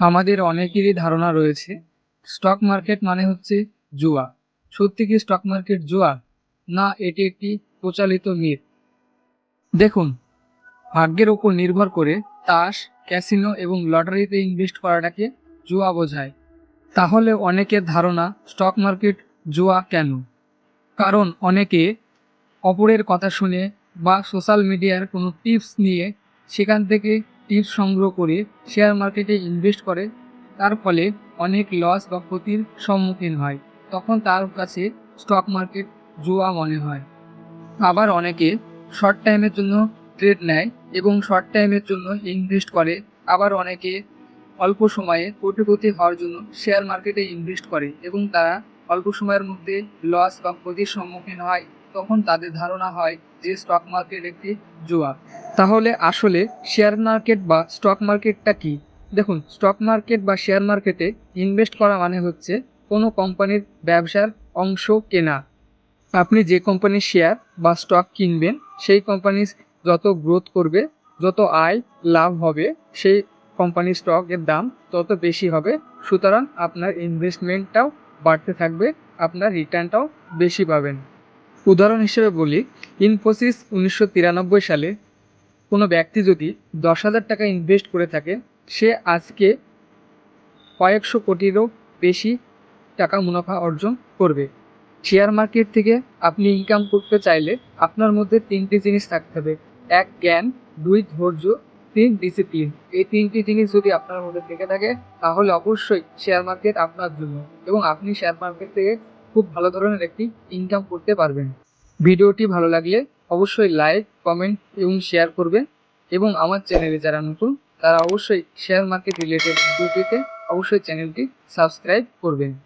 আমাদের অনেকেরই ধারণা রয়েছে স্টক মার্কেট মানে হচ্ছে জুয়া। সত্যি কি স্টক মার্কেট জুয়া? না, এটি একটি প্রচলিত মিথ। দেখুন, ভাগ্যের ওপর নির্ভর করে তাস, ক্যাসিনো এবং লটারিতে ইনভেস্ট করাটাকে জুয়া বোঝায়। তাহলে অনেকের ধারণা স্টক মার্কেট জুয়া কেন? কারণ অনেকে অপরের কথা শুনে বা সোশ্যাল মিডিয়ার কোনো টিপস নিয়ে সেখান থেকে টিপস সংগ্রহ করে শেয়ার মার্কেটে ইনভেস্ট করে, তার ফলে অনেক লস বা ক্ষতির সম্মুখীন হয়। তখন তার কাছে স্টক মার্কেট জুয়া মনে হয়। আবার অনেকে শর্ট টাইমের জন্য ট্রেড নেয় এবং শর্ট টাইমের জন্য ইনভেস্ট করে। আবার অনেকে অল্প সময়ে কোটিপতি হওয়ার জন্য শেয়ার মার্কেটে ইনভেস্ট করে এবং তারা অল্প সময়ের মধ্যে লস বা ক্ষতির সম্মুখীন হয়। তখন তাদের ধারণা হয় যে স্টক মার্কেট একটি জুয়া। তাহলে আসলে শেয়ার মার্কেট বা স্টক মার্কেটটা কি? দেখুন, স্টক মার্কেট বা শেয়ার মার্কেটে ইনভেস্ট করা মানে হচ্ছে কোনো কোম্পানির ব্যবসার অংশ কেনা। আপনি যে কোম্পানির শেয়ার বা স্টক কিনবেন, সেই কোম্পানি যত গ্রোথ করবে, যত আয় লাভ হবে, সেই কোম্পানির স্টকের দাম তত বেশি হবে। সুতরাং আপনার ইনভেস্টমেন্টটাও বাড়তে থাকবে, আপনার রিটার্নটাও বেশি পাবেন। উদাহরণ হিসেবে বলি, ইনফোসিস 1993 সালে কোনো ব্যক্তি যদি 10,000 টাকা ইনভেস্ট করে থাকে, সে আজকে কয়েকশো কোটিরও বেশি টাকা মুনাফা অর্জন করবে। শেয়ার মার্কেট থেকে আপনি ইনকাম করতে চাইলে আপনার মধ্যে 3টি জিনিস থাকতে হবে। 1 জ্ঞান, 2 ধৈর্য, 3 ডিসিপ্লিন। এই 3টি জিনিস যদি আপনার মধ্যে থেকে থাকে, তাহলে অবশ্যই শেয়ার মার্কেট আপনার জন্য এবং আপনি শেয়ার মার্কেট থেকে খুব ভালো ধরনের একটি ইনকাম করতে পারবেন। ভিডিওটি ভালো লাগলে অবশ্যই লাইক, কমেন্ট এবং শেয়ার করবেন এবং আমার চ্যানেলে যারা নতুন তারা অবশ্যই শেয়ার মার্কেট রিলেটেড ভিডিও পেতে অবশ্যই চ্যানেলটি সাবস্ক্রাইব করবেন।